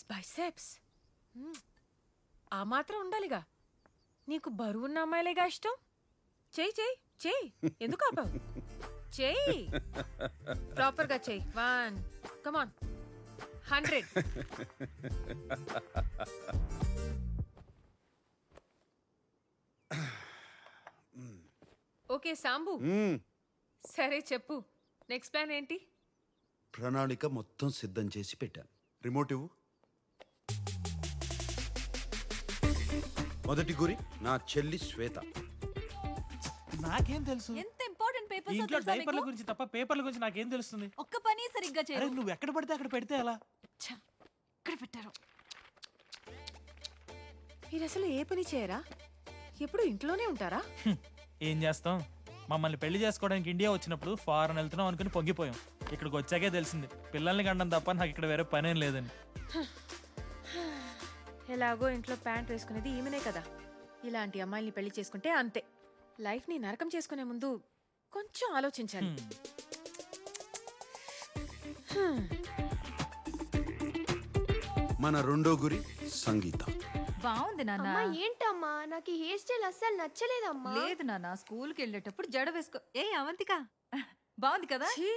Nice biceps. ఆ మాత్రం ఉండాలిగా. నీకు బరువున్న అమ్మాయిలేగా ఇష్టం. చెయ్యి చెయ్యి చెయ్యి. ఎందుకు ఆపావు? చెయ్యి ప్రాపర్గా చెయ్యి. 1 కమాన్ 100. ఓకే సాంబు, సరే చెప్పు, నెక్స్ట్ ప్లాన్ ఏంటి? ప్రణాళిక మొత్తం సిద్ధం చేసి పెట్టాను. రిమోట్ ఇవ్వు. మొదటి గురి నా చెల్లి శ్వేత. నాకేం తెలుసు? ఎంత ఇంపార్టెంట్ పేపర్స్ ఇంట్లో డైపర్ల గురించి తప్ప పేపర్ల గురించి నాకేం తెలుస్తుంది? ఒక్క పని సరిగ్గా అరే చేయరు. నువ్వు ఎక్కడ పడితే అక్కడ పెడితే ఎలా? ఇక్కడ పెట్టారు. మీరు అసలు ఏ పని చేయరా? ఎప్పుడు ఇంట్లోనే ఉంటారా? ఏం చేస్తాం, మమ్మల్ని పెళ్లి చేసుకోవడానికి ఇండియా వచ్చినప్పుడు ఫారెన్ వెళ్తున్నాం అనుకుని పొంగిపోయాం. ఇక్కడికి వచ్చాకే తెలిసింది పిల్లల్ని కండం తప్ప నాకు ఇక్కడ వేరే పనేం లేదని. ఎలాగో ఇంట్లో ప్యాంట్ వేసుకునేది ఈమెనే కదా. ఇలాంటి అమ్మాయిల్ని పెళ్లి చేసుకుంటే అంతే. లైఫ్ని నరకం చేసుకునే ముందు కొంచెం ఆలోచించాలి. మన రెండో గురి సంగీత. బాగుంది నాన్న. అమ్మా ఏంటమ్మా, నాకు ఈ హెయిర్ స్టైల్ అస్సలు నచ్చలేదమ్మా. లేదు నాన్న, స్కూల్ కి వెళ్ళేటప్పుడు జడ వేసుకో. ఏ అవంతిక, బాగుంది కదా? ఛీ,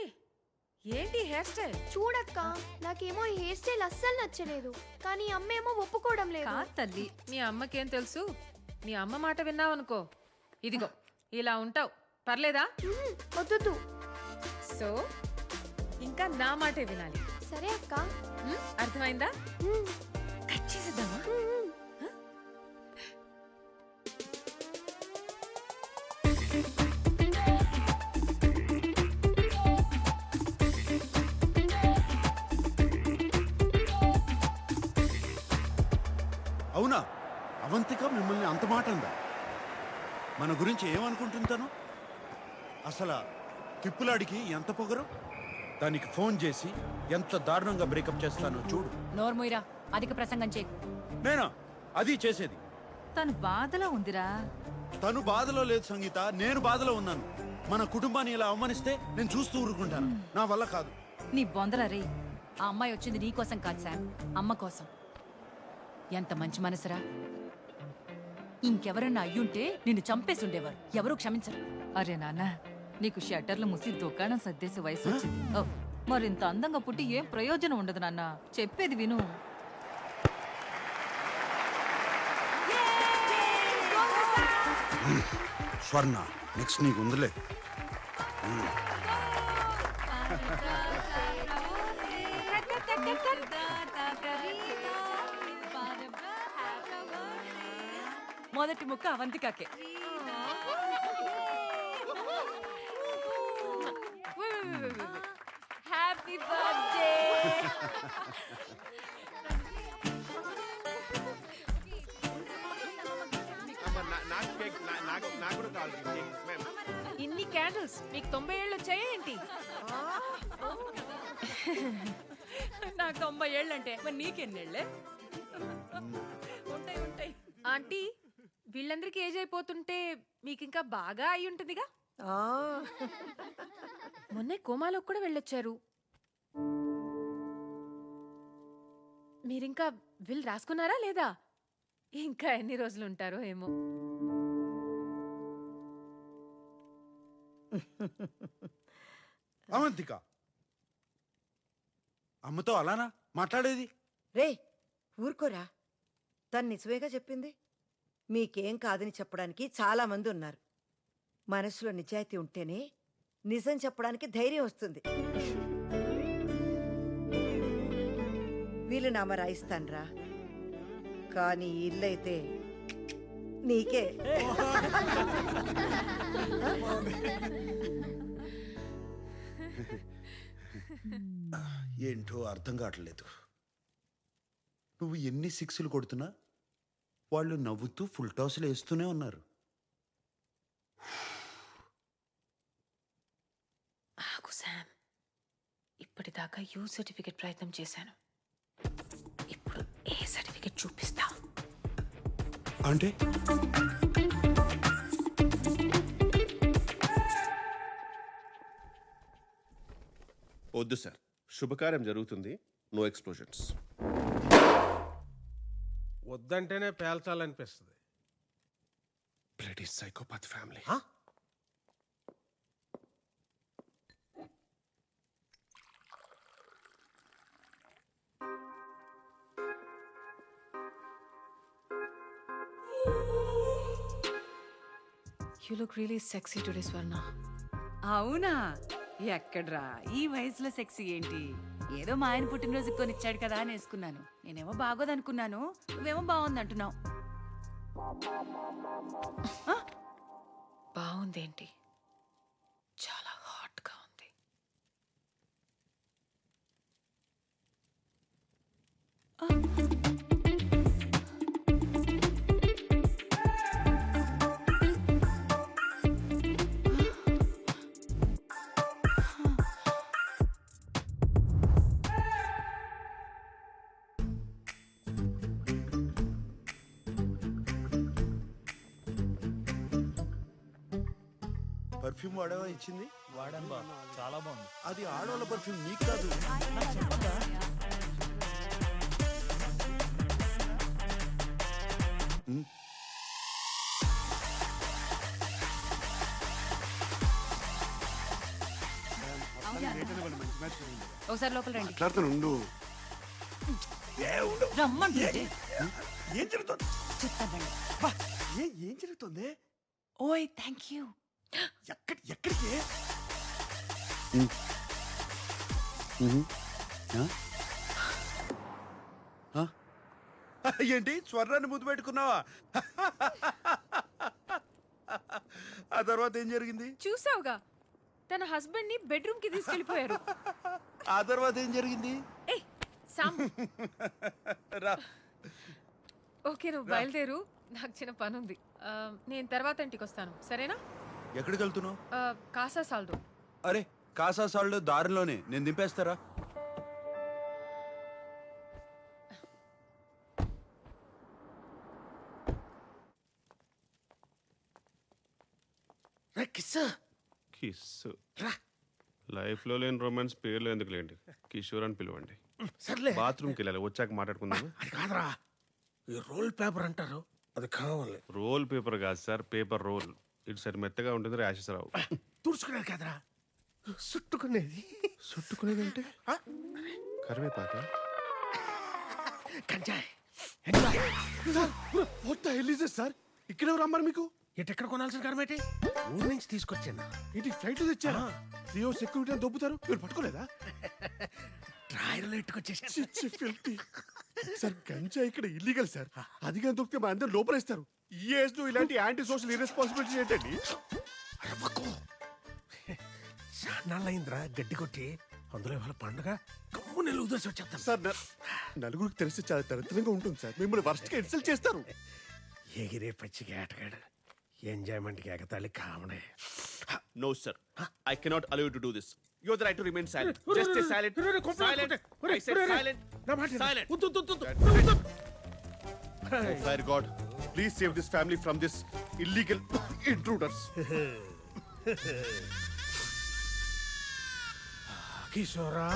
ఏంటి హెయిర్ స్టైల్? చూడక్క, నాకేమో ఈ హెయిర్ స్టైల్ అస్సలు నచ్చలేదు, కానీ అమ్మేమో ఒప్పుకోవడం లేదు. కాదు తల్లి, మీ అమ్మకేం తెలుసు? మీ అమ్మ మాట విన్నావనుకో, ఇదిగో ఇలా ఉంటావు. పర్లేదా? వద్దు. సో ఇంకా నా మాటే వినాలి. సరే అక్క. అర్థమైందా? కట్ చేసేద్దామా? అవునా? అవంతిక మిమ్మల్ని అంత మాట అందా? మన గురించి ఏమనుకుంటుంటాను? అసలు తిప్పులాడికి ఎంత పొగరు. దానికి ఫోన్ చేసి ఎంత దారుణంగా బ్రేకప్ చేస్తానో చూడు. నోర్మోయిరా, అధిక ప్రసంగం చేయకు. నేనా అది చేసేది? తను బాధలో ఉందిరా. తను బాధలో లేదు సంగీత, నేను బాధలో ఉన్నాను. మన కుటుంబాన్ని ఇలా అవమానిస్తే నేను చూస్తూ ఊరుకుంటాను. నా వల్ల కాదు. నీ బొందరా రే. ఆ అమ్మాయి వచ్చింది నీ కోసం కాదు శామ్, అమ్మ కోసం. ఎంత మంచి మనసురా. ఇంకెవరన్నా అయ్యుంటే నిన్ను చంపేసి ఉండేవారు. ఎవరూ క్షమించరు. అరే నాన్న, నీకు షట్టర్లు మూసి దుకాణం సర్దేసే వయసు వచ్చింది. మరింత అందంగా పుట్టి ఏం ప్రయోజనం ఉండదు నాన్న. చెప్పేది విను. స్వర్ణ, నెక్స్ట్ నీకు ఉందిలే. మొదటి ముక్క అవంతికాకే. Happy birthday. ఇన్ని క్యాండిల్స్ మీకు 90 ఏళ్ళు వచ్చాయా ఏంటి? నాకు 90 ఏళ్ళంటే మరి నీకెన్నేళ్లే? ఉంటాయి ఉంటాయి. ఆంటీ, వీళ్ళందరికీ ఏజ్ అయిపోతుంటే మీకు ఇంకా బాగా అయి ఉంటుందిగా. మొన్నే కోమాలోకి కూడా వెళ్ళొచ్చారు. మీరింకా విల్ రాసుకున్నారా లేదా? ఇంకా ఎన్ని రోజులు ఉంటారో ఏమో. అవంతిక, అమ్మతో అలానా మాట్లాడేది? రే ఊరుకోరా, తను నిజమేగా చెప్పింది. మీకేం కాదని చెప్పడానికి చాలా మంది ఉన్నారు. మనసులో నిజాయితీ ఉంటేనే నిజం చెప్పడానికి ధైర్యం వస్తుంది. వీళ్ళు నామ రాయిస్తాన్రా, కానీ ఇల్లైతే నీకే. ఏంటో అర్థం కావట్లేదు. నువ్వు ఎన్ని సిక్స్లు కొడుతున్నా వాళ్ళు నవ్వుతూ ఫుల్ టాస్లు వేస్తూనే ఉన్నారు. ఆగు శామ్, ఇప్పటిదాకా యూ సర్టిఫికెట్ ప్రయత్నం చేశాను. ఇప్పుడు ఏ సర్టిఫికెట్ చూపిస్తా అంటే? వద్దు సార్, శుభకార్యం జరుగుతుంది, నో ఎక్స్ప్లోజన్స్. వద్దంటేనే పేల్చాలనిపిస్తుంది. Bloody psychopath family. You look really sexy today, Swarna. అవునా? ఎక్కడ్రా ఈ వయసులో సెక్సీ ఏంటి? ఏదో మా ఆయన పుట్టినరోజు కొనిచ్చాడు కదా అని వేసుకున్నాను. నేనేమో బాగోదనుకున్నాను, నువ్వేమో బాగుందంటున్నావు. బాగుందేంటి? చాలా హాట్ గా ఉంది. పర్ఫ్యూమ్ వాడేవా ఇచ్చింది? వాడాను బా, చాలా బాగుంది. అది ఆడవాళ్ళ పర్ఫ్యూమ్, నీకు కాదు. ఒకసారి లోపల రండి. మాట్లాడుతాను. రమ్మంటుంటే ఏం జరుగుతుంది? చెప్తానండి. ఏం జరుగుతుంది? ఓయ్ థ్యాంక్ యూ. ఎక్కడికి? ఏంటి స్వర్ణాన్ని ముద్దు పెట్టుకున్నావా? ఆ తర్వాత ఏం జరిగింది? చూసావుగా, తన హస్బెండ్ ని బెడ్రూమ్ కి తీసుకెళ్లిపోయారు. ఆ తర్వాత ఏం జరిగింది? ఏ సామ్, రా. ఓకే నువ్వు బయలుదేరు, నాకు చిన్న పని ఉంది. నేను తర్వాత ఇంటికి వస్తాను, సరేనా? ఎక్కడికి వెళ్తున్నావు? కాసా సాల్దో. అరే కాసా సాల్డో దారిలోనే, నేను దింపేస్తారా? కిస్ లైఫ్ లో లేని రొమాన్స్ పేర్లు ఎందుకులేండి, కిషోర్ అని పిలవండి. సర్లే, బాత్రూమ్కి వెళ్ళాలి, వచ్చాక మాట్లాడుకుందాం. అది కాదురా, ఈ రోల్ పేపర్ అంటారు, అది కావాలి. రోల్ పేపర్ కాదు సార్, పేపర్ రోల్. ఇటు సరి మెత్తగా ఉంటుంది, ర్యాషెస్ రావు. తుడుచుకునేది కాదురా, చుట్టుకునేది. చుట్టుకునేది అంటే కరివేపాక. కంచాయ్ సార్ ఇక్కడ ఎవరు అమ్మారు మీకు? ఎక్కడ కొనాల్సిన కరమేటి? ఊరు నుంచి తీసుకొచ్చాను. ఇది ఫ్లైట్ లో తెచ్చారా? జియో సెక్యూరిటీ అని దొబ్బుతారు, మీరు పట్టుకోలేదా? డ్రాయర్లో ఎట్టుకొచ్చేసాను. సార్ గంజా ఇక్కడ ఇల్లీగల్ సార్, అదిగా దొరికితే మా అందరు లోపలేస్తారు. ఈ ఏజ్ లో ఇలాంటి యాంటీ సోషల్ ఇర్రెస్పాన్సిబిలిటీ ఏంటండి? చాన్నాళ్ళయిందిరా గడ్డి కొట్టి, అందులో ఇవాళ పండుగ కమ్ము నెల ఉదర్సి వచ్చేస్తాను. సార్ నలుగురికి తెలిసి చాలా దరిద్రంగా ఉంటుంది సార్, మిమ్మల్ని వర్స్ట్ గా ఇన్సల్ట్ చేస్తారు. ఎగిరే పచ్చిగా ఆటగాడు, ఎంజాయ్మెంట్కి ఎగతాళి కామనే. No sir, I cannot allow you to do this. You have the right to remain silent. Just stay silent. Silent. I said silent. Silent. Oh, fire God, please save this family from this illegal intruders. కిషోరా,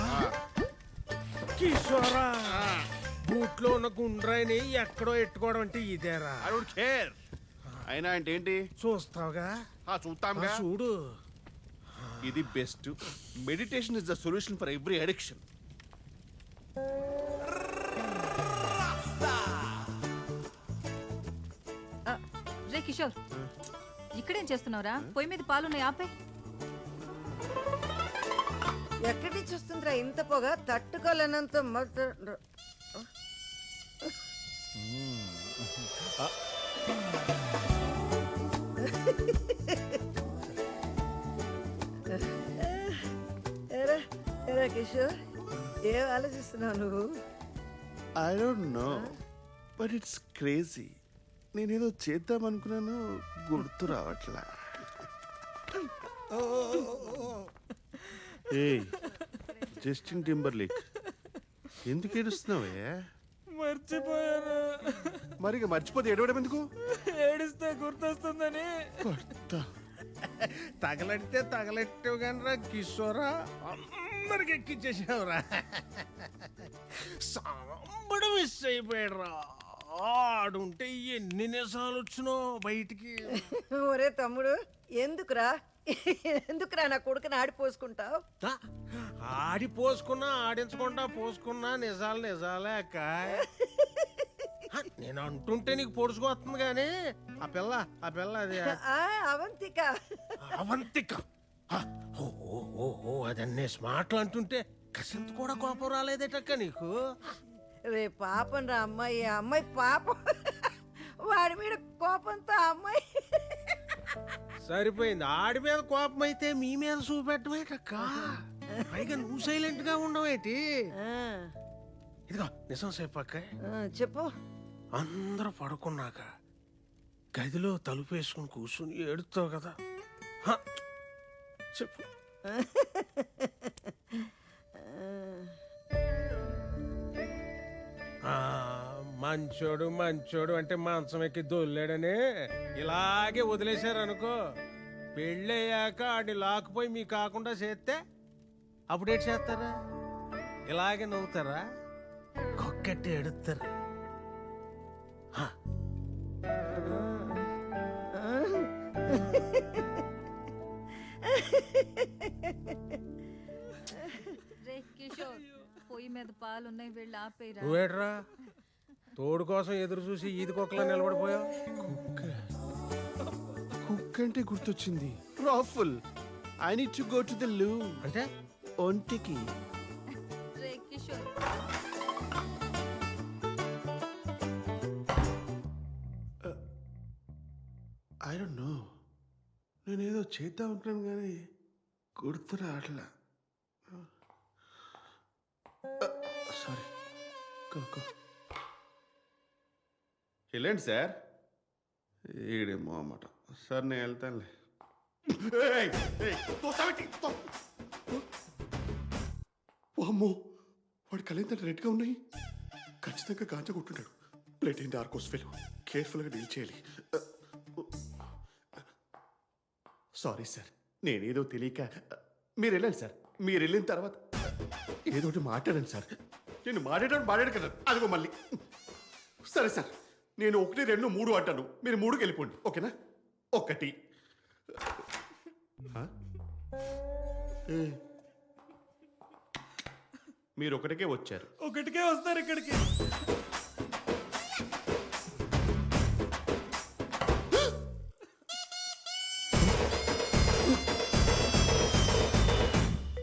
కిషోరా, బూట్లో ఉన్న గుండ్రాయిని ఎక్కడో ఎట్టుకోవడం అంటే ఇదేరా? I don't care. అయినా అంటే ఏంటి? చూస్తావుగా? చూస్తాంగా. చూడు, ఇది best. Meditation is the solution for every addiction. రే కిషోర్, ఇక్కడేం చేస్తున్నావురా? పొయ్యి మీద పాలున్నాయి, ఆపే. ఎక్కడి నుంచి వస్తుందిరా ఇంత పొగ? తట్టుకోలేనంత ఎరా కిషోర్, ఏం ఆలోచిస్తున్నావు నువ్వు? I don't no, but it's crazy. నేనేదో చేద్దాం అనుకున్నాను, గుర్తు రావట్లా. ఏయ్ జస్టిన్ టింబర్లేక్, ఎందుకు ఏడుస్తున్నావే? మర్చిపోయాను. మరి ఇక మర్చిపోతే ఏడవడం ఎందుకు? ఏడిస్తే గుర్తొస్తుందని. తగలెడితే తగలెట్టావు కానీ రా కిషోరా, అందరికి ఎక్కిచ్చేసావురా. సాంబడు మిస్ అయిపోయాడు రా. ఆడుంటే ఎన్ని నిజాలు వచ్చినో బయటికి. ఒరే తమ్ముడు, ఎందుకురా ఎందుకురా నా కొడుకుని ఆడిపోసుకుంటావు? ఆ, ఆడిపోసుకున్నా ఆడించకుండా పోసుకున్నా నిజాలు నిజాలే అక్క. నేను అంటుంటే నీకు పొడుచుకొస్తుంది కానీ ఆ పిల్ల అది అవంతిక. అవంతిక ఓ అదన్నీ స్మార్ట్లు అంటుంటే కసింత కూడా కోపం రాలేదేటక్క నీకు? రే పాపం రా అమ్మాయి, ఆ అమ్మాయి పాపం. వాడి మీద కోపంతో ఆ అమ్మాయి. సరిపోయింది. ఆడి మీద కోపం అయితే మీ మీద చూపెట్టమేటక్క. పైగా నువ్వు సైలెంట్ గా ఉండవేటి? ఇదిగో నిజం చెప్పక్క. చెప్పు. అందరూ పడుకున్నాక గదిలో తలుపు వేసుకుని కూర్చుని ఏడుతావు కదా, చెప్పు. మంచోడు మంచోడు అంటే మంచం ఎక్కి దొల్లాడని ఇలాగే వదిలేశారనుకో, పెళ్ళయ్యాక ఆడిని లాక్కుపోయి మీ కాకుండా చేస్తే అప్పుడేటి చేస్తారా? ఇలాగే నవ్వుతారా? కొక్కట్టి ఎడుతారు. పొయ్యి మీద పాలున్నాయి, వెళ్ళి ఆపేరా. నువ్వేట్రా తోడు కోసం ఎదురు చూసి ఈది కుక్కలా నిలబడిపోయావు? కుక్ అంటే గుర్తొచ్చింది. Raful, I need to go to the loo. అంటే ఒంటికి. రే కిషోర్, ఐ డోంట్ నో, నేనేదో చేద్దాం అనుకున్నాను కానీ గుర్తు రావట్లా. సారీ. వెళ్ళండి సార్. ఈడేమో అన్నమాట. సార్ నేను వెళ్తానులే. అమ్మో, వాడి కళ్ళేంత రెడ్గా ఉన్నాయి. ఖచ్చితంగా గాంజా కొట్టుంటాడు. ప్లేట్ ఏంటి ఆర్కోస్ ఫెలో. కేర్ఫుల్గా డీల్ చేయాలి. సారీ సార్, నేనేదో తెలియక. మీరు వెళ్ళండి సార్. మీరు వెళ్ళిన తర్వాత ఏదో ఒకటి మాట్లాడండి సార్. నేను మాట్లాడాను కదా, అదిగో మళ్ళీ. సరే సార్, నేను 1, 2, 3 అంటాను, మీరు 3కి వెళ్ళిపోండి, ఓకేనా? 1. మీరు 1కే వచ్చారు. 1కే వస్తారు ఇక్కడికి.